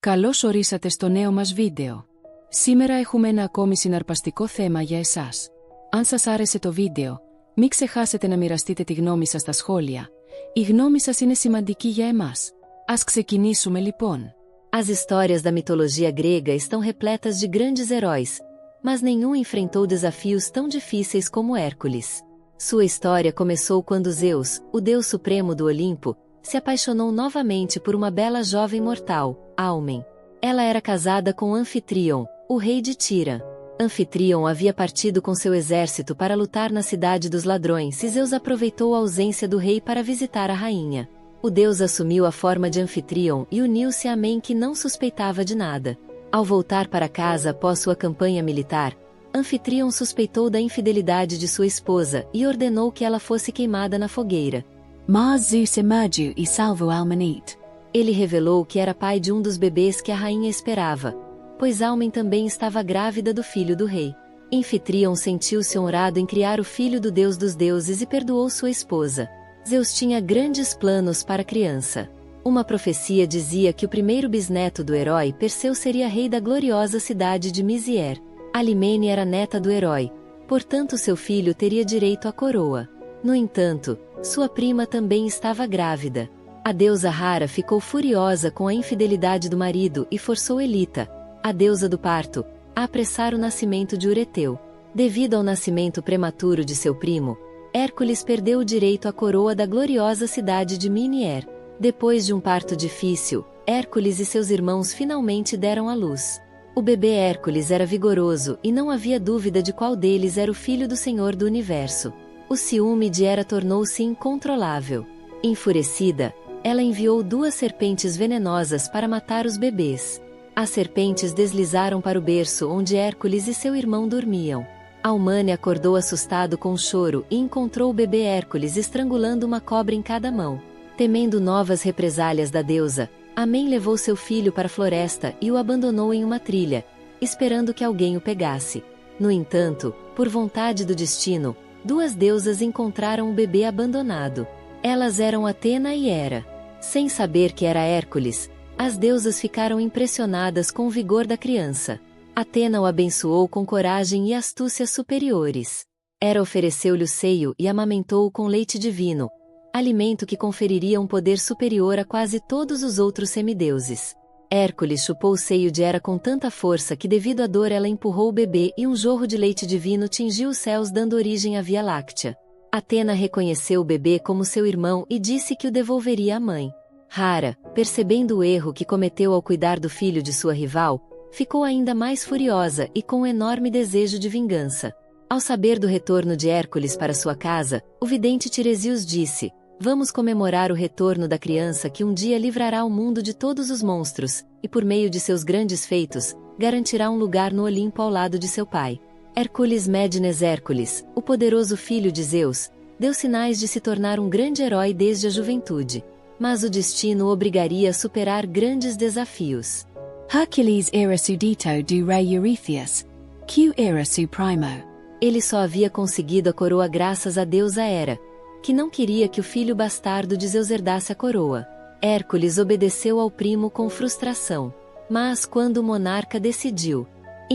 Καλώς ορίσατε στο νέο μας βίντεο. Σήμερα έχουμε ένα ακόμη συναρπαστικό θέμα για εσάς. Αν σας άρεσε το βίντεο, μην ξεχάσετε να μοιραστείτε τη γνώμη σας στα σχόλια. Η γνώμη σας είναι σημαντική για εμάς. Ας ξεκινήσουμε λοιπόν. As histórias da mitologia grega estão repletas de grandes heróis, mas nenhum enfrentou desafios tão difíceis como Hércules. Sua história começou quando Zeus, o deus supremo do Olimpo, se apaixonou novamente por uma bela jovem mortal, Almen. Ela era casada com Anfitrion, o rei de Tira. Anfitrion havia partido com seu exército para lutar na cidade dos ladrões e Zeus aproveitou a ausência do rei para visitar a rainha. O deus assumiu a forma de Anfitrion e uniu-se a Amen, que não suspeitava de nada. Ao voltar para casa após sua campanha militar, Anfitrion suspeitou da infidelidade de sua esposa e ordenou que ela fosse queimada na fogueira. Mas Zeus emergiu e salvou Almenite. Ele revelou que era pai de um dos bebês que a rainha esperava, pois Almen também estava grávida do filho do rei. Anfitrion sentiu-se honrado em criar o filho do deus dos deuses e perdoou sua esposa. Zeus tinha grandes planos para a criança. Uma profecia dizia que o primeiro bisneto do herói Perseu seria rei da gloriosa cidade de Misier. Alimene era neta do herói, portanto seu filho teria direito à coroa. No entanto, sua prima também estava grávida. A deusa Hera ficou furiosa com a infidelidade do marido e forçou Elita, a deusa do parto, a apressar o nascimento de Ureteu. Devido ao nascimento prematuro de seu primo, Hércules perdeu o direito à coroa da gloriosa cidade de Minier. Depois de um parto difícil, Hércules e seus irmãos finalmente deram à luz. O bebê Hércules era vigoroso e não havia dúvida de qual deles era o filho do Senhor do Universo. O ciúme de Hera tornou-se incontrolável. Enfurecida, ela enviou 2 serpentes venenosas para matar os bebês. As serpentes deslizaram para o berço onde Hércules e seu irmão dormiam. Almane acordou assustado com choro e encontrou o bebê Hércules estrangulando uma cobra em cada mão. Temendo novas represálias da deusa, Amen levou seu filho para a floresta e o abandonou em uma trilha, esperando que alguém o pegasse. No entanto, por vontade do destino, 2 deusas encontraram o bebê abandonado. Elas eram Atena e Hera. Sem saber que era Hércules, as deusas ficaram impressionadas com o vigor da criança. Atena o abençoou com coragem e astúcia superiores. Hera ofereceu-lhe o seio e amamentou-o com leite divino, alimento que conferiria um poder superior a quase todos os outros semideuses. Hércules chupou o seio de Hera com tanta força que, devido à dor, ela empurrou o bebê e um jorro de leite divino tingiu os céus, dando origem à Via Láctea. Atena reconheceu o bebê como seu irmão e disse que o devolveria à mãe. Hera, percebendo o erro que cometeu ao cuidar do filho de sua rival, ficou ainda mais furiosa e com um enorme desejo de vingança. Ao saber do retorno de Hércules para sua casa, o vidente Tiresias disse: "Vamos comemorar o retorno da criança que um dia livrará o mundo de todos os monstros, e por meio de seus grandes feitos, garantirá um lugar no Olimpo ao lado de seu pai." Hercules Mednes Hércules, o poderoso filho de Zeus, deu sinais de se tornar um grande herói desde a juventude. Mas o destino o obrigaria a superar grandes desafios. Hercules era súdito do rei Eurystheus, que era seu primo. Ele só havia conseguido a coroa graças à deusa Hera, que não queria que o filho bastardo de Zeus herdasse a coroa. Hércules obedeceu ao primo com frustração. Mas quando o monarca decidiu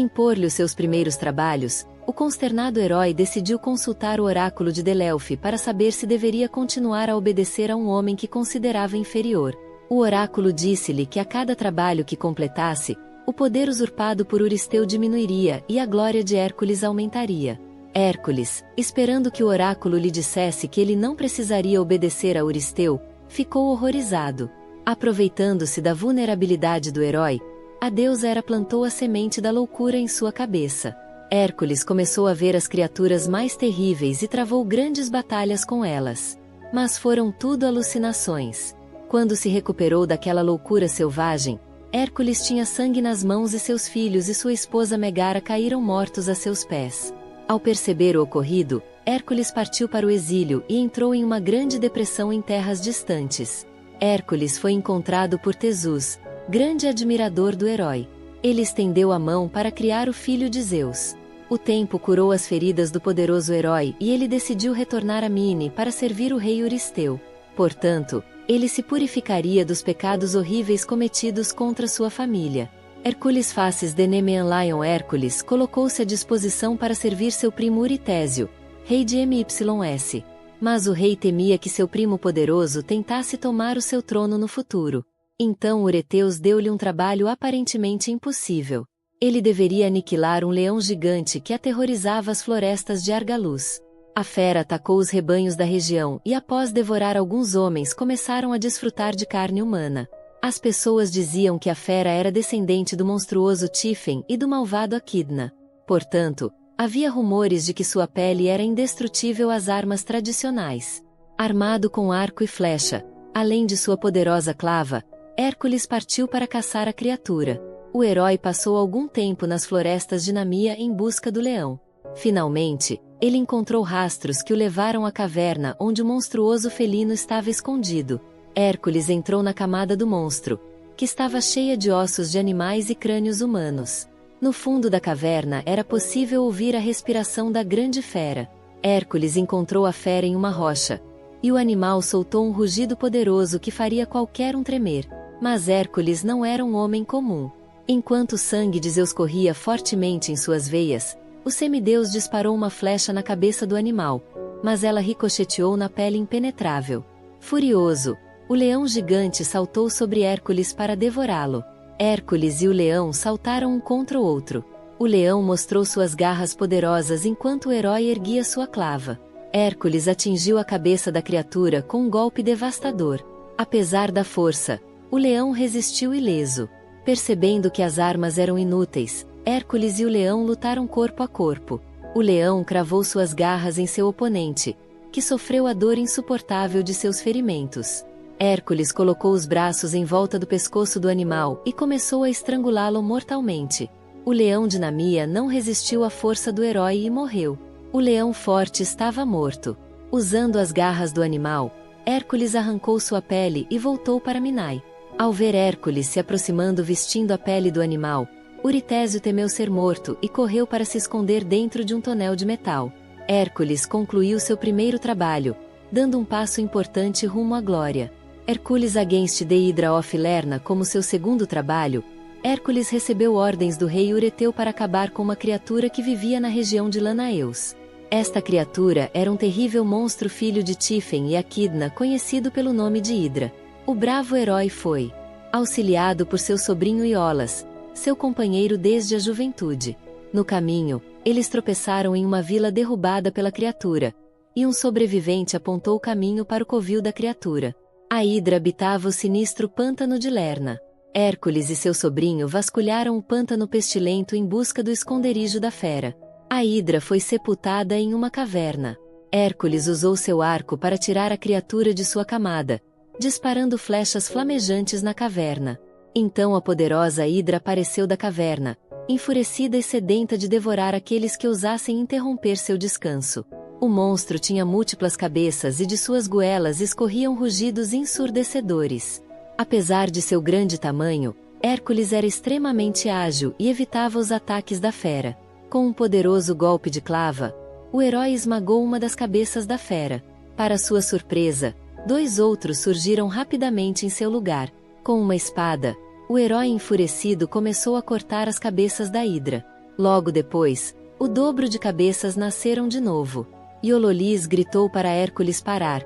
impor-lhe os seus primeiros trabalhos, o consternado herói decidiu consultar o oráculo de Deleufe para saber se deveria continuar a obedecer a um homem que considerava inferior. O oráculo disse-lhe que a cada trabalho que completasse, o poder usurpado por Euristeu diminuiria e a glória de Hércules aumentaria. Hércules, esperando que o oráculo lhe dissesse que ele não precisaria obedecer a Euristeu, ficou horrorizado. Aproveitando-se da vulnerabilidade do herói, a deusa Hera plantou a semente da loucura em sua cabeça. Hércules começou a ver as criaturas mais terríveis e travou grandes batalhas com elas. Mas foram tudo alucinações. Quando se recuperou daquela loucura selvagem, Hércules tinha sangue nas mãos e seus filhos e sua esposa Megara caíram mortos a seus pés. Ao perceber o ocorrido, Hércules partiu para o exílio e entrou em uma grande depressão em terras distantes. Hércules foi encontrado por Tesus, grande admirador do herói. Ele estendeu a mão para criar o filho de Zeus. O tempo curou as feridas do poderoso herói e ele decidiu retornar a Mine para servir o rei Euristeu. Portanto, Ele se purificaria dos pecados horríveis cometidos contra sua família. Hércules faces de Nemean Lion Hércules colocou-se à disposição para servir seu primo Eurítésio, rei de MYS. Mas o rei temia que seu primo poderoso tentasse tomar o seu trono no futuro. Então Ureteus deu-lhe um trabalho aparentemente impossível. Ele deveria aniquilar um leão gigante que aterrorizava as florestas de Argaluz. A fera atacou os rebanhos da região e após devorar alguns homens começaram a desfrutar de carne humana. As pessoas diziam que a fera era descendente do monstruoso Tifem e do malvado Aquidna. Portanto, havia rumores de que sua pele era indestrutível às armas tradicionais. Armado com arco e flecha, além de sua poderosa clava, Hércules partiu para caçar a criatura. O herói passou algum tempo nas florestas de Namia em busca do leão. Finalmente, ele encontrou rastros que o levaram à caverna onde o monstruoso felino estava escondido. Hércules entrou na camada do monstro, que estava cheia de ossos de animais e crânios humanos. No fundo da caverna era possível ouvir a respiração da grande fera. Hércules encontrou a fera em uma rocha, e o animal soltou um rugido poderoso que faria qualquer um tremer. Mas Hércules não era um homem comum. Enquanto o sangue de Zeus corria fortemente em suas veias, o semideus disparou uma flecha na cabeça do animal, mas ela ricocheteou na pele impenetrável. Furioso, o leão gigante saltou sobre Hércules para devorá-lo. Hércules e o leão saltaram um contra o outro. O leão mostrou suas garras poderosas enquanto o herói erguia sua clava. Hércules atingiu a cabeça da criatura com um golpe devastador. Apesar da força, o leão resistiu ileso. Percebendo que as armas eram inúteis, Hércules e o leão lutaram corpo a corpo. O leão cravou suas garras em seu oponente, que sofreu a dor insuportável de seus ferimentos. Hércules colocou os braços em volta do pescoço do animal e começou a estrangulá-lo mortalmente. O leão de Namia não resistiu à força do herói e morreu. O leão forte estava morto. Usando as garras do animal, Hércules arrancou sua pele e voltou para Minai. Ao ver Hércules se aproximando vestindo a pele do animal, Eurítésio temeu ser morto e correu para se esconder dentro de um tonel de metal. Hércules concluiu seu primeiro trabalho, dando um passo importante rumo à glória. Hercules Against the Hydra of Lerna como seu segundo trabalho, Hércules recebeu ordens do rei Ureteu para acabar com uma criatura que vivia na região de Lanaeus. Esta criatura era um terrível monstro filho de Tifem e Aquidna conhecido pelo nome de Hidra. O bravo herói foi auxiliado por seu sobrinho Iolas, seu companheiro desde a juventude. No caminho, eles tropeçaram em uma vila derrubada pela criatura, e um sobrevivente apontou o caminho para o covil da criatura. A Hidra habitava o sinistro pântano de Lerna. Hércules e seu sobrinho vasculharam o pântano pestilento em busca do esconderijo da fera. A Hidra foi sepultada em uma caverna. Hércules usou seu arco para tirar a criatura de sua camada, disparando flechas flamejantes na caverna. Então a poderosa Hidra apareceu da caverna, enfurecida e sedenta de devorar aqueles que ousassem interromper seu descanso. O monstro tinha múltiplas cabeças e de suas goelas escorriam rugidos ensurdecedores. Apesar de seu grande tamanho, Hércules era extremamente ágil e evitava os ataques da fera. Com um poderoso golpe de clava, o herói esmagou uma das cabeças da fera. Para sua surpresa, dois outros surgiram rapidamente em seu lugar. Com uma espada, o herói enfurecido começou a cortar as cabeças da Hidra. Logo depois, o dobro de cabeças nasceram de novo. Iololis gritou para Hércules parar,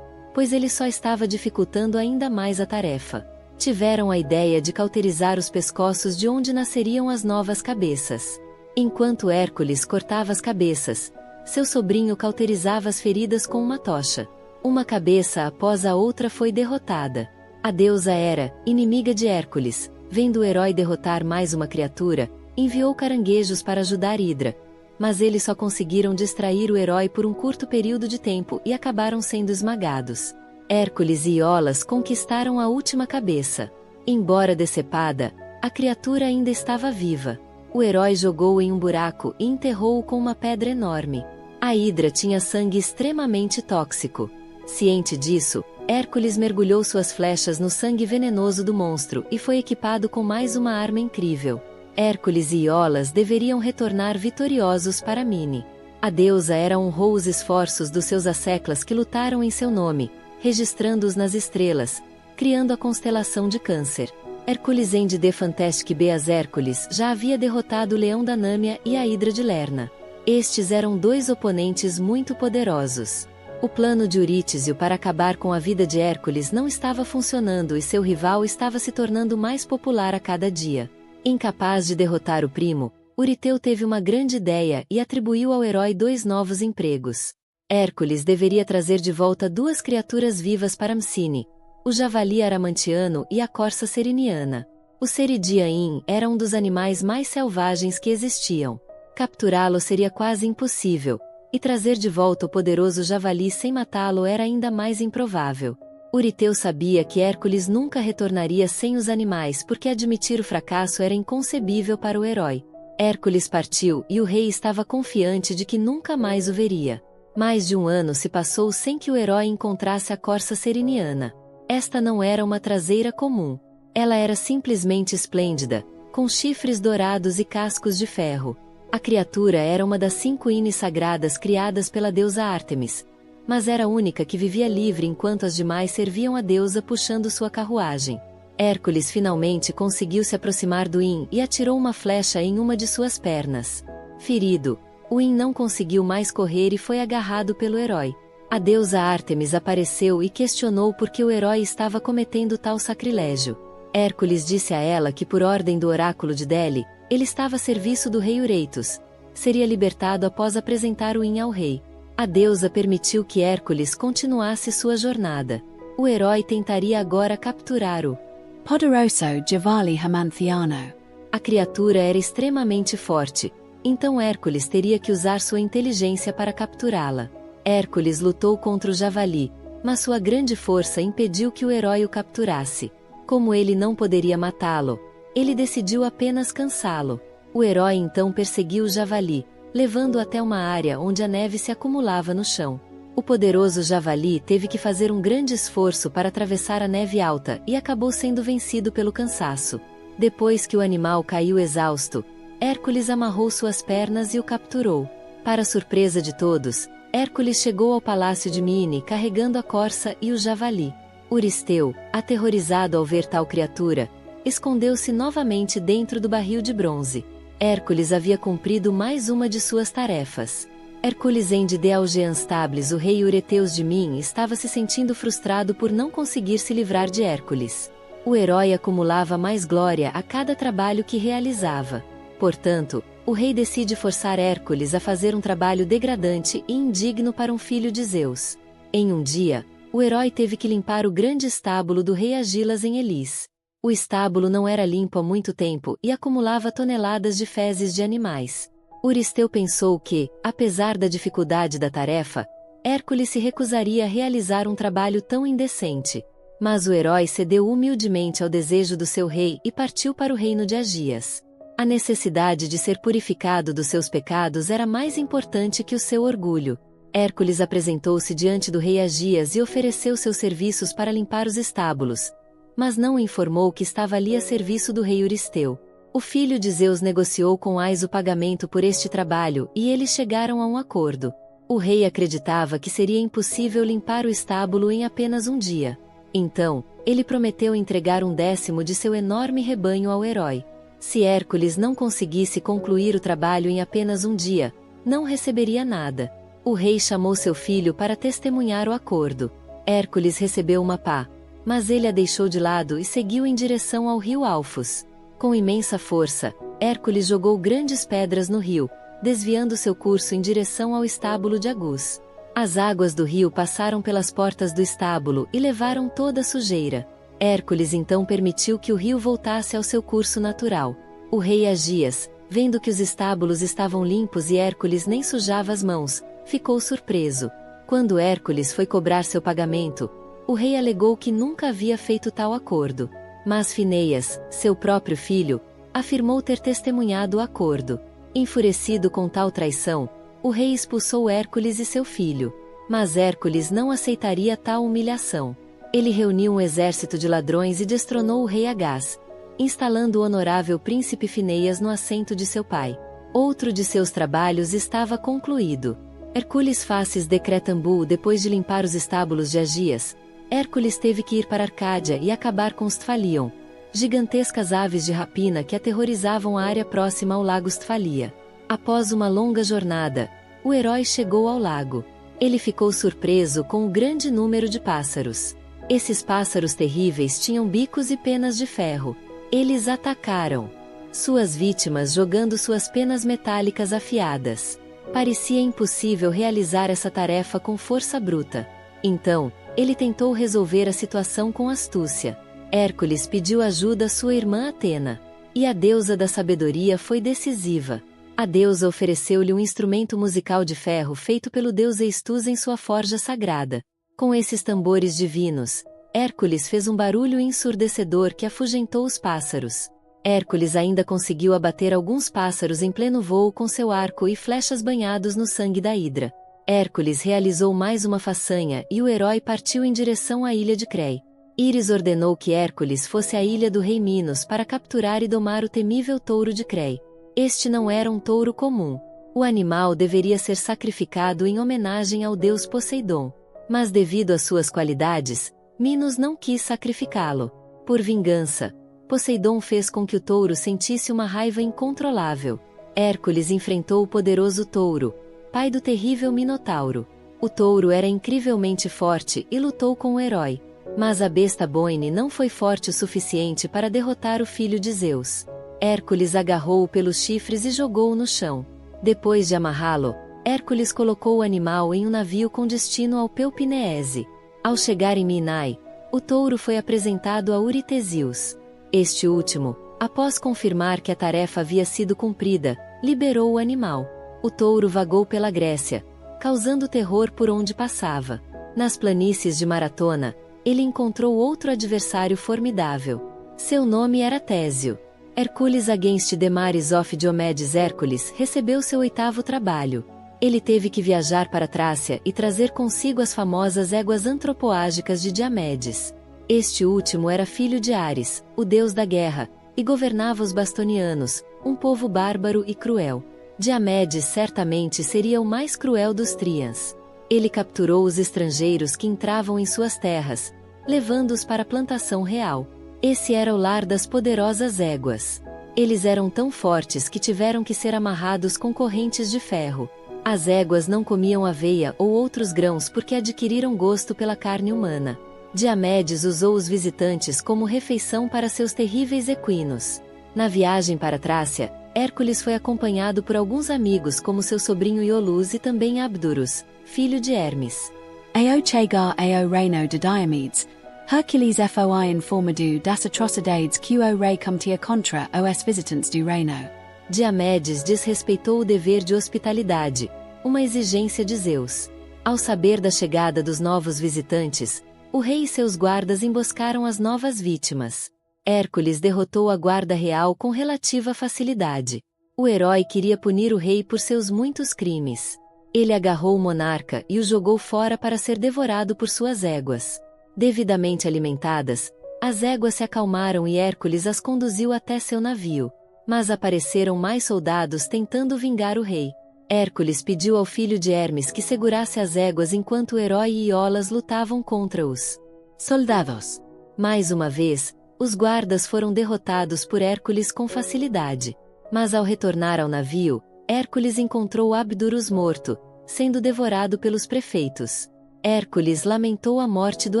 pois ele só estava dificultando ainda mais a tarefa. Tiveram a ideia de cauterizar os pescoços de onde nasceriam as novas cabeças. Enquanto Hércules cortava as cabeças, seu sobrinho cauterizava as feridas com uma tocha. Uma cabeça após a outra foi derrotada. A deusa Hera, inimiga de Hércules, vendo o herói derrotar mais uma criatura, enviou caranguejos para ajudar Hidra. Mas eles só conseguiram distrair o herói por um curto período de tempo e acabaram sendo esmagados. Hércules e Iolas conquistaram a última cabeça. Embora decepada, a criatura ainda estava viva. O herói jogou-o em um buraco e enterrou-o com uma pedra enorme. A Hidra tinha sangue extremamente tóxico. Ciente disso, Hércules mergulhou suas flechas no sangue venenoso do monstro e foi equipado com mais uma arma incrível. Hércules e Iolas deveriam retornar vitoriosos para Mine. A deusa Hera honrou os esforços dos seus asseclas que lutaram em seu nome, registrando-os nas estrelas, criando a constelação de Câncer. Hércules and the Fantastic Beasts. Hércules já havia derrotado o Leão da Nâmia e a Hidra de Lerna. Estes eram dois oponentes muito poderosos. O plano de Eurítisio para acabar com a vida de Hércules não estava funcionando e seu rival estava se tornando mais popular a cada dia. Incapaz de derrotar o primo, Euríteu teve uma grande ideia e atribuiu ao herói 2 novos empregos. Hércules deveria trazer de volta 2 criaturas vivas para Mcine, o javali aramantiano e a corça seriniana. O Ceridiaim era um dos animais mais selvagens que existiam. Capturá-lo seria quase impossível, e trazer de volta o poderoso javali sem matá-lo era ainda mais improvável. Euríteu sabia que Hércules nunca retornaria sem os animais porque admitir o fracasso era inconcebível para o herói. Hércules partiu e o rei estava confiante de que nunca mais o veria. Mais de 1 ano se passou sem que o herói encontrasse a corça seriniana. Esta não era uma traseira comum. Ela era simplesmente esplêndida, com chifres dourados e cascos de ferro. A criatura era uma das 5 Ínis sagradas criadas pela deusa Ártemis, mas era a única que vivia livre enquanto as demais serviam a deusa puxando sua carruagem. Hércules finalmente conseguiu se aproximar do Ín e atirou uma flecha em uma de suas pernas. Ferido, o Ín não conseguiu mais correr e foi agarrado pelo herói. A deusa Ártemis apareceu e questionou por que o herói estava cometendo tal sacrilégio. Hércules disse a ela que por ordem do oráculo de Dele, ele estava a serviço do rei Eureitos. Seria libertado após apresentar o Ín ao rei. A deusa permitiu que Hércules continuasse sua jornada. O herói tentaria agora capturar o Poderoso Javali Hamanthiano. A criatura era extremamente forte, então Hércules teria que usar sua inteligência para capturá-la. Hércules lutou contra o javali, mas sua grande força impediu que o herói o capturasse. Como ele não poderia matá-lo, ele decidiu apenas cansá-lo. O herói então perseguiu o javali, levando-o até uma área onde a neve se acumulava no chão. O poderoso javali teve que fazer um grande esforço para atravessar a neve alta e acabou sendo vencido pelo cansaço. Depois que o animal caiu exausto, Hércules amarrou suas pernas e o capturou. Para surpresa de todos, Hércules chegou ao palácio de Mine carregando a corça e o javali. Euristeu, aterrorizado ao ver tal criatura, escondeu-se novamente dentro do barril de bronze. Hércules havia cumprido mais uma de suas tarefas. Hércules and the Algeanstables. O rei Eureteus de Min estava se sentindo frustrado por não conseguir se livrar de Hércules. O herói acumulava mais glória a cada trabalho que realizava. Portanto, o rei decide forçar Hércules a fazer um trabalho degradante e indigno para um filho de Zeus. Em um dia, o herói teve que limpar o grande estábulo do rei Agilas em Elis. O estábulo não era limpo há muito tempo e acumulava toneladas de fezes de animais. Euristeu pensou que, apesar da dificuldade da tarefa, Hércules se recusaria a realizar um trabalho tão indecente. Mas o herói cedeu humildemente ao desejo do seu rei e partiu para o reino de Agias. A necessidade de ser purificado dos seus pecados era mais importante que o seu orgulho. Hércules apresentou-se diante do rei Agias e ofereceu seus serviços para limpar os estábulos, mas não informou que estava ali a serviço do rei Euristeu. O filho de Zeus negociou com Ais o pagamento por este trabalho e eles chegaram a um acordo. O rei acreditava que seria impossível limpar o estábulo em apenas um dia. Então, ele prometeu entregar 1/10 de seu enorme rebanho ao herói. Se Hércules não conseguisse concluir o trabalho em apenas um dia, não receberia nada. O rei chamou seu filho para testemunhar o acordo. Hércules recebeu uma pá, mas ele a deixou de lado e seguiu em direção ao rio Alfos. Com imensa força, Hércules jogou grandes pedras no rio, desviando seu curso em direção ao estábulo de Agus. As águas do rio passaram pelas portas do estábulo e levaram toda a sujeira. Hércules então permitiu que o rio voltasse ao seu curso natural. O rei Agias, vendo que os estábulos estavam limpos e Hércules nem sujava as mãos, ficou surpreso. Quando Hércules foi cobrar seu pagamento, o rei alegou que nunca havia feito tal acordo. Mas Finéias, seu próprio filho, afirmou ter testemunhado o acordo. Enfurecido com tal traição, o rei expulsou Hércules e seu filho. Mas Hércules não aceitaria tal humilhação. Ele reuniu um exército de ladrões e destronou o rei Agás, instalando o honorável príncipe Finéias no assento de seu pai. Outro de seus trabalhos estava concluído. Hercules Faces de Cretambu. Depois de limpar os estábulos de Agias, Hércules teve que ir para Arcádia e acabar com os Tfalion, gigantescas aves de rapina que aterrorizavam a área próxima ao lago Stfalia. Após uma longa jornada, o herói chegou ao lago. Ele ficou surpreso com o grande número de pássaros. Esses pássaros terríveis tinham bicos e penas de ferro. Eles atacaram suas vítimas jogando suas penas metálicas afiadas. Parecia impossível realizar essa tarefa com força bruta. Então, ele tentou resolver a situação com astúcia. Hércules pediu ajuda à sua irmã Atena. E a deusa da sabedoria foi decisiva. A deusa ofereceu-lhe um instrumento musical de ferro feito pelo deus Eistus em sua forja sagrada. Com esses tambores divinos, Hércules fez um barulho ensurdecedor que afugentou os pássaros. Hércules ainda conseguiu abater alguns pássaros em pleno voo com seu arco e flechas banhados no sangue da Hidra. Hércules realizou mais uma façanha e o herói partiu em direção à ilha de Crei. Íris ordenou que Hércules fosse à ilha do rei Minos para capturar e domar o temível touro de Crei. Este não era um touro comum. O animal deveria ser sacrificado em homenagem ao deus Poseidon. Mas devido às suas qualidades, Minos não quis sacrificá-lo. Por vingança, Poseidon fez com que o touro sentisse uma raiva incontrolável. Hércules enfrentou o poderoso touro, pai do terrível Minotauro. O touro era incrivelmente forte e lutou com o herói. Mas a besta Boine não foi forte o suficiente para derrotar o filho de Zeus. Hércules agarrou-o pelos chifres e jogou-o no chão. Depois de amarrá-lo, Hércules colocou o animal em um navio com destino ao Pelpineese. Ao chegar em Minai, o touro foi apresentado a Eurítesius. Este último, após confirmar que a tarefa havia sido cumprida, liberou o animal. O touro vagou pela Grécia, causando terror por onde passava. Nas planícies de Maratona, ele encontrou outro adversário formidável. Seu nome era Tésio. Hercules against the Mares of Diomedes. Hércules recebeu seu 8º trabalho. Ele teve que viajar para Trácia e trazer consigo as famosas éguas antropoágicas de Diomedes. Este último era filho de Ares, o deus da guerra, e governava os Bastonianos, um povo bárbaro e cruel. Diomedes certamente seria o mais cruel dos Tríans. Ele capturou os estrangeiros que entravam em suas terras, levando-os para a plantação real. Esse era o lar das poderosas éguas. Eles eram tão fortes que tiveram que ser amarrados com correntes de ferro. As éguas não comiam aveia ou outros grãos porque adquiriram gosto pela carne humana. Diomedes usou os visitantes como refeição para seus terríveis equinos. Na viagem para Trácia, Hércules foi acompanhado por alguns amigos como seu sobrinho Iolus e também Abdurus, filho de Hermes. Ao chegar ao reino de Diomedes, Hercules foi informado das atrocidades que o rei cometia contra os visitantes do reino. Diomedes desrespeitou o dever de hospitalidade, uma exigência de Zeus. Ao saber da chegada dos novos visitantes, o rei e seus guardas emboscaram as novas vítimas. Hércules derrotou a guarda real com relativa facilidade. O herói queria punir o rei por seus muitos crimes. Ele agarrou o monarca e o jogou fora para ser devorado por suas éguas. Devidamente alimentadas, as éguas se acalmaram e Hércules as conduziu até seu navio. Mas apareceram mais soldados tentando vingar o rei. Hércules pediu ao filho de Hermes que segurasse as éguas enquanto o herói e Iolas lutavam contra os soldados. Mais uma vez, os guardas foram derrotados por Hércules com facilidade. Mas ao retornar ao navio, Hércules encontrou Abdurus morto, sendo devorado pelos prefeitos. Hércules lamentou a morte do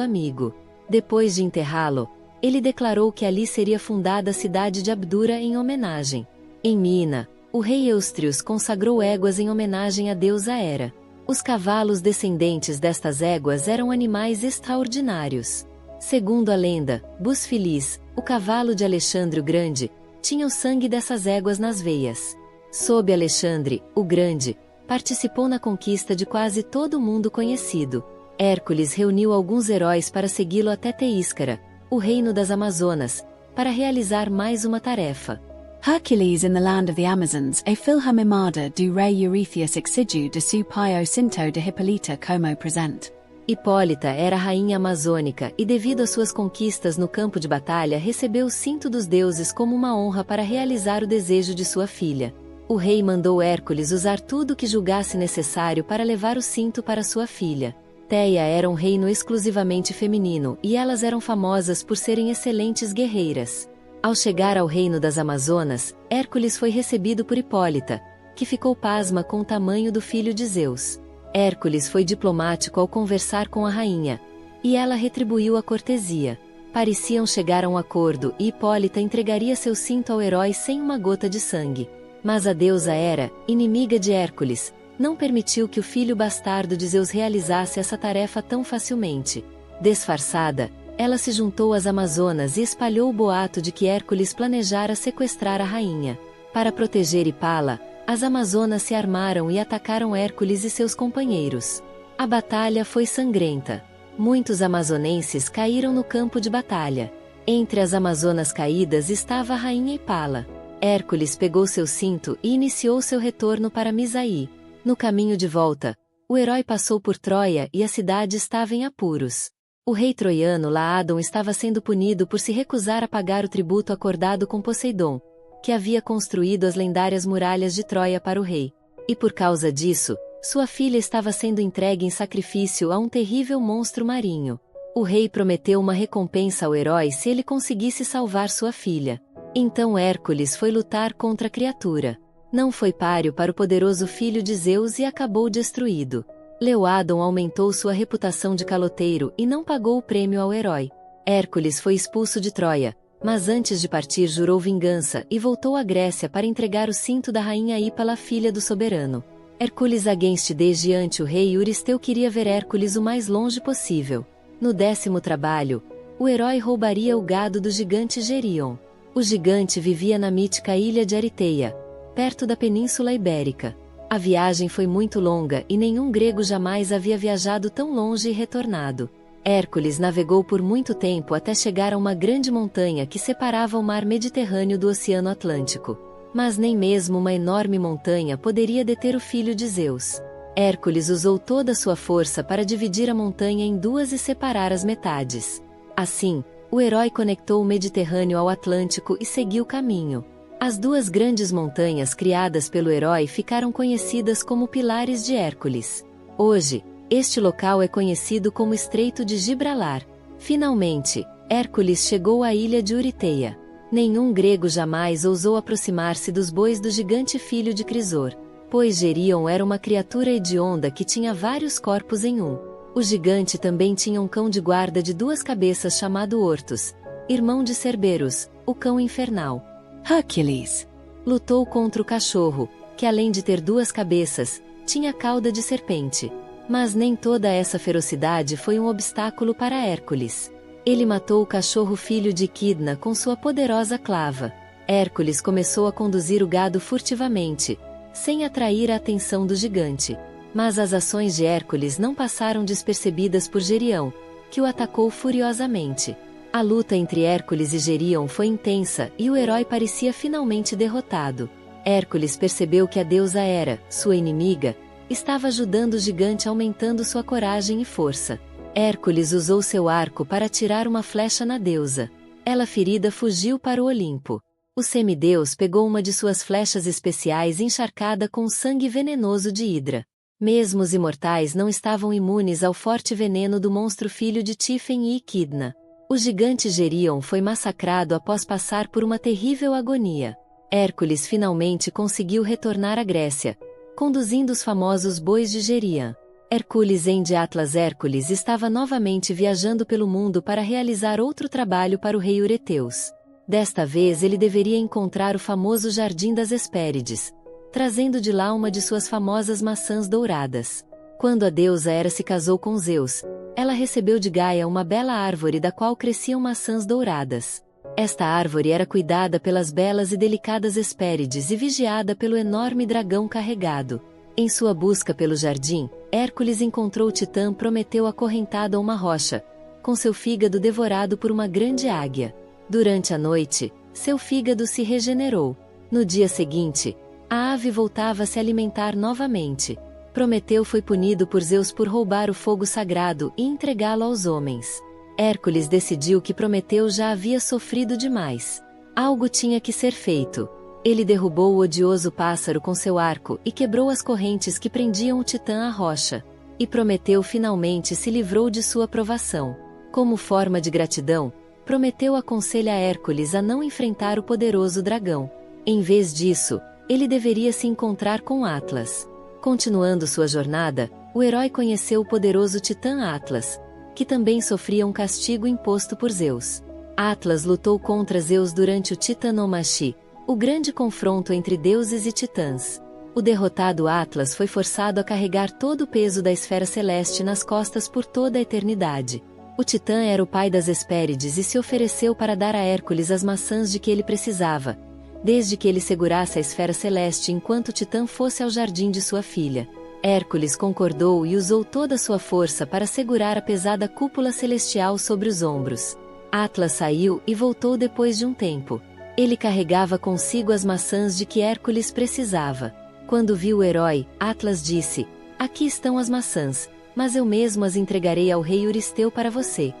amigo. Depois de enterrá-lo, ele declarou que ali seria fundada a cidade de Abdura em homenagem. Em Mina, o rei Eustrius consagrou éguas em homenagem à deusa Hera. Os cavalos descendentes destas éguas eram animais extraordinários. Segundo a lenda, Busfilis, o cavalo de Alexandre o Grande, tinha o sangue dessas éguas nas veias. Sob Alexandre, o Grande, participou na conquista de quase todo o mundo conhecido. Hércules reuniu alguns heróis para segui-lo até Teíscara, o reino das Amazonas, para realizar mais uma tarefa. Hercules in the land of the Amazons a filha mimada do rei Eurystheus exigiu de su pai Cinto de Hippolyta como presente. Hipólita era rainha amazônica e devido às suas conquistas no campo de batalha recebeu o cinto dos deuses como uma honra para realizar o desejo de sua filha. O rei mandou Hércules usar tudo o que julgasse necessário para levar o cinto para sua filha. Teia era um reino exclusivamente feminino e elas eram famosas por serem excelentes guerreiras. Ao chegar ao reino das Amazonas, Hércules foi recebido por Hipólita, que ficou pasma com o tamanho do filho de Zeus. Hércules foi diplomático ao conversar com a rainha, e ela retribuiu a cortesia. Pareciam chegar a um acordo e Hipólita entregaria seu cinto ao herói sem uma gota de sangue. Mas a deusa Hera, inimiga de Hércules, não permitiu que o filho bastardo de Zeus realizasse essa tarefa tão facilmente. Disfarçada, ela se juntou às Amazonas e espalhou o boato de que Hércules planejara sequestrar a rainha. Para proteger Hipala, as Amazonas se armaram e atacaram Hércules e seus companheiros. A batalha foi sangrenta. Muitos amazonenses caíram no campo de batalha. Entre as Amazonas caídas estava a rainha Hipala. Hércules pegou seu cinto e iniciou seu retorno para Misaí. No caminho de volta, o herói passou por Troia e a cidade estava em apuros. O rei troiano Laádon estava sendo punido por se recusar a pagar o tributo acordado com Poseidon, que havia construído as lendárias muralhas de Troia para o rei. E por causa disso, sua filha estava sendo entregue em sacrifício a um terrível monstro marinho. O rei prometeu uma recompensa ao herói se ele conseguisse salvar sua filha. Então Hércules foi lutar contra a criatura. Não foi páreo para o poderoso filho de Zeus e acabou destruído. Leoádon aumentou sua reputação de caloteiro e não pagou o prêmio ao herói. Hércules foi expulso de Troia, mas antes de partir jurou vingança e voltou à Grécia para entregar o cinto da rainha Hípala, filha do soberano. Hércules against desde ante o rei Euristeu queria ver Hércules o mais longe possível. No 10º trabalho, o herói roubaria o gado do gigante Gerion. O gigante vivia na mítica ilha de Ariteia, perto da Península Ibérica. A viagem foi muito longa e nenhum grego jamais havia viajado tão longe e retornado. Hércules navegou por muito tempo até chegar a uma grande montanha que separava o mar Mediterrâneo do Oceano Atlântico. Mas nem mesmo uma enorme montanha poderia deter o filho de Zeus. Hércules usou toda a sua força para dividir a montanha em duas e separar as metades. Assim, o herói conectou o Mediterrâneo ao Atlântico e seguiu o caminho. As duas grandes montanhas criadas pelo herói ficaram conhecidas como Pilares de Hércules. Hoje, este local é conhecido como Estreito de Gibraltar. Finalmente, Hércules chegou à ilha de Euriteia. Nenhum grego jamais ousou aproximar-se dos bois do gigante filho de Crisor, pois Gerion era uma criatura hedionda que tinha vários corpos em um. O gigante também tinha um cão de guarda de duas cabeças chamado Ortus, irmão de Cerberus, o cão infernal. Hercules lutou contra o cachorro, que além de ter duas cabeças, tinha cauda de serpente. Mas nem toda essa ferocidade foi um obstáculo para Hércules. Ele matou o cachorro filho de Equidna com sua poderosa clava. Hércules começou a conduzir o gado furtivamente, sem atrair a atenção do gigante. Mas as ações de Hércules não passaram despercebidas por Gerion, que o atacou furiosamente. A luta entre Hércules e Gerion foi intensa e o herói parecia finalmente derrotado. Hércules percebeu que a deusa Hera, sua inimiga, estava ajudando o gigante aumentando sua coragem e força. Hércules usou seu arco para atirar uma flecha na deusa. Ela ferida fugiu para o Olimpo. O semideus pegou uma de suas flechas especiais encharcada com o sangue venenoso de Hidra. Mesmo os imortais não estavam imunes ao forte veneno do monstro filho de Tífen e Equidna. O gigante Gerion foi massacrado após passar por uma terrível agonia. Hércules finalmente conseguiu retornar à Grécia, conduzindo os famosos bois de Gerion. Hercules em de Atlas Hércules estava novamente viajando pelo mundo para realizar outro trabalho para o rei Eureteus. Desta vez ele deveria encontrar o famoso Jardim das Hespérides, trazendo de lá uma de suas famosas maçãs douradas. Quando a deusa Hera se casou com Zeus, ela recebeu de Gaia uma bela árvore da qual cresciam maçãs douradas. Esta árvore era cuidada pelas belas e delicadas Hespérides e vigiada pelo enorme dragão carregado. Em sua busca pelo jardim, Hércules encontrou Titã Prometeu acorrentado a uma rocha, com seu fígado devorado por uma grande águia. Durante a noite, seu fígado se regenerou. No dia seguinte, a ave voltava a se alimentar novamente. Prometeu foi punido por Zeus por roubar o fogo sagrado e entregá-lo aos homens. Hércules decidiu que Prometeu já havia sofrido demais. Algo tinha que ser feito. Ele derrubou o odioso pássaro com seu arco e quebrou as correntes que prendiam o Titã à rocha. E Prometeu finalmente se livrou de sua provação. Como forma de gratidão, Prometeu aconselha Hércules a não enfrentar o poderoso dragão. Em vez disso, ele deveria se encontrar com Atlas. Continuando sua jornada, o herói conheceu o poderoso titã Atlas, que também sofria um castigo imposto por Zeus. Atlas lutou contra Zeus durante o Titanomachi, o grande confronto entre deuses e titãs. O derrotado Atlas foi forçado a carregar todo o peso da esfera celeste nas costas por toda a eternidade. O titã era o pai das Hespérides e se ofereceu para dar a Hércules as maçãs de que ele precisava, desde que ele segurasse a esfera celeste enquanto o titã fosse ao jardim de sua filha. Hércules concordou e usou toda a sua força para segurar a pesada cúpula celestial sobre os ombros. Atlas saiu e voltou depois de um tempo. Ele carregava consigo as maçãs de que Hércules precisava. Quando viu o herói, Atlas disse: "Aqui estão as maçãs, mas eu mesmo as entregarei ao rei Euristeu para você."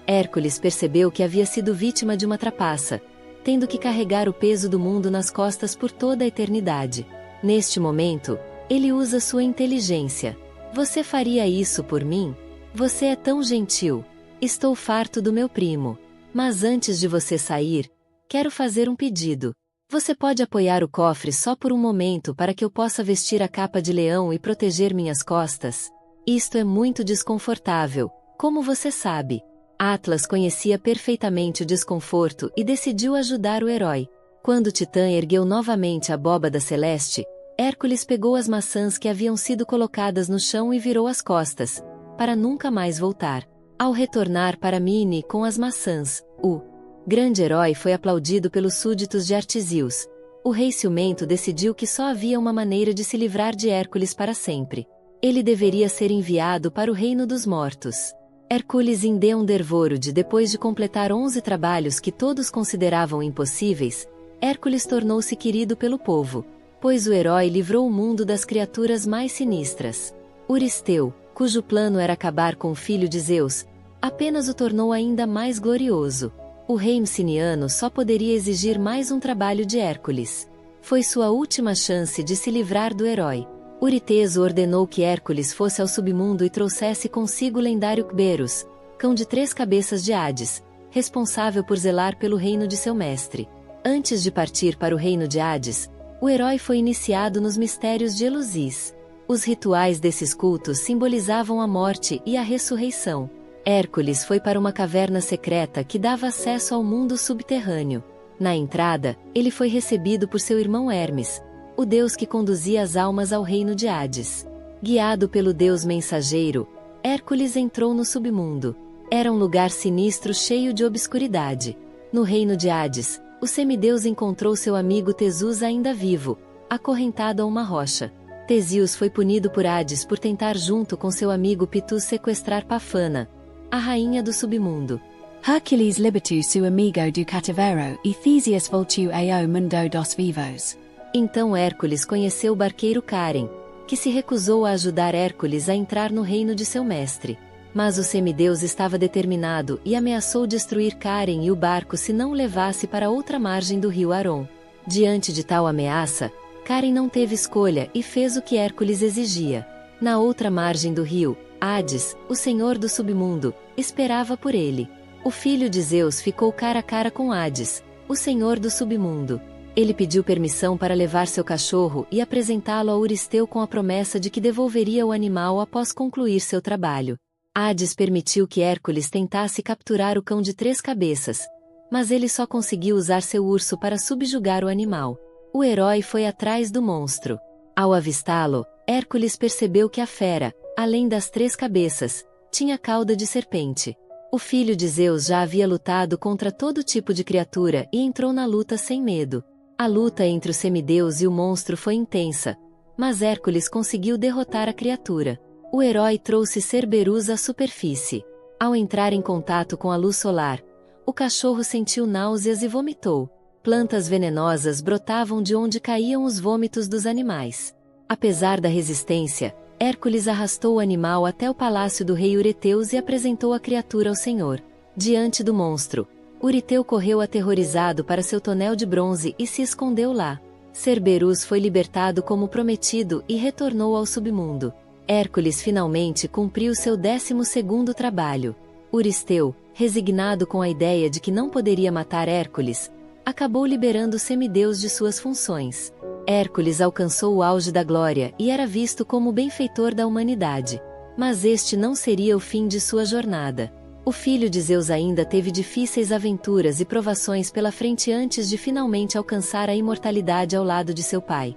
Hércules percebeu que havia sido vítima de uma trapaça, tendo que carregar o peso do mundo nas costas por toda a eternidade. Neste momento, ele usa sua inteligência. "Você faria isso por mim? Você é tão gentil. Estou farto do meu primo. Mas antes de você sair, quero fazer um pedido. Você pode apoiar o cofre só por um momento para que eu possa vestir a capa de leão e proteger minhas costas? Isto é muito desconfortável, como você sabe." Atlas conhecia perfeitamente o desconforto e decidiu ajudar o herói. Quando Titã ergueu novamente a abóbada celeste, Hércules pegou as maçãs que haviam sido colocadas no chão e virou as costas, para nunca mais voltar. Ao retornar para Mine com as maçãs, o grande herói foi aplaudido pelos súditos de Artesius. O rei ciumento decidiu que só havia uma maneira de se livrar de Hércules para sempre. Ele deveria ser enviado para o reino dos mortos. Hércules Indeondervorod, depois de completar 11 trabalhos que todos consideravam impossíveis, Hércules tornou-se querido pelo povo, pois o herói livrou o mundo das criaturas mais sinistras. Euristeu, cujo plano era acabar com o filho de Zeus, apenas o tornou ainda mais glorioso. O rei Mciniano só poderia exigir mais um trabalho de Hércules. Foi sua última chance de se livrar do herói. Euriteso ordenou que Hércules fosse ao submundo e trouxesse consigo o lendário Cberus, cão de 3 cabeças de Hades, responsável por zelar pelo reino de seu mestre. Antes de partir para o reino de Hades, o herói foi iniciado nos mistérios de Eleusis. Os rituais desses cultos simbolizavam a morte e a ressurreição. Hércules foi para uma caverna secreta que dava acesso ao mundo subterrâneo. Na entrada, ele foi recebido por seu irmão Hermes, o deus que conduzia as almas ao reino de Hades. Guiado pelo deus mensageiro, Hércules entrou no submundo. Era um lugar sinistro cheio de obscuridade. No reino de Hades, o semideus encontrou seu amigo Teseus ainda vivo, acorrentado a uma rocha. Teseus foi punido por Hades por tentar junto com seu amigo Pitus sequestrar Pafana, a rainha do submundo. Hercules libertou seu amigo do cativeiro e Theseus voltou ao mundo dos vivos. Então Hércules conheceu o barqueiro Karen, que se recusou a ajudar Hércules a entrar no reino de seu mestre. Mas o semideus estava determinado e ameaçou destruir Karen e o barco se não o levasse para outra margem do rio Aron. Diante de tal ameaça, Karen não teve escolha e fez o que Hércules exigia. Na outra margem do rio, Hades, o senhor do submundo, esperava por ele. O filho de Zeus ficou cara a cara com Hades, o senhor do submundo. Ele pediu permissão para levar seu cachorro e apresentá-lo a Euristeu com a promessa de que devolveria o animal após concluir seu trabalho. Hades permitiu que Hércules tentasse capturar o cão de 3 cabeças, mas ele só conseguiu usar seu urso para subjugar o animal. O herói foi atrás do monstro. Ao avistá-lo, Hércules percebeu que a fera, além das 3 cabeças, tinha cauda de serpente. O filho de Zeus já havia lutado contra todo tipo de criatura e entrou na luta sem medo. A luta entre o semideus e o monstro foi intensa, mas Hércules conseguiu derrotar a criatura. O herói trouxe Cerberus à superfície. Ao entrar em contato com a luz solar, o cachorro sentiu náuseas e vomitou. Plantas venenosas brotavam de onde caíam os vômitos dos animais. Apesar da resistência, Hércules arrastou o animal até o palácio do rei Eureteus e apresentou a criatura ao senhor. Diante do monstro, Euristeu correu aterrorizado para seu tonel de bronze e se escondeu lá. Cerberus foi libertado como prometido e retornou ao submundo. Hércules finalmente cumpriu seu 12º trabalho. Euristeu, resignado com a ideia de que não poderia matar Hércules, acabou liberando o semideus de suas funções. Hércules alcançou o auge da glória e era visto como o benfeitor da humanidade. Mas este não seria o fim de sua jornada. O filho de Zeus ainda teve difíceis aventuras e provações pela frente antes de finalmente alcançar a imortalidade ao lado de seu pai.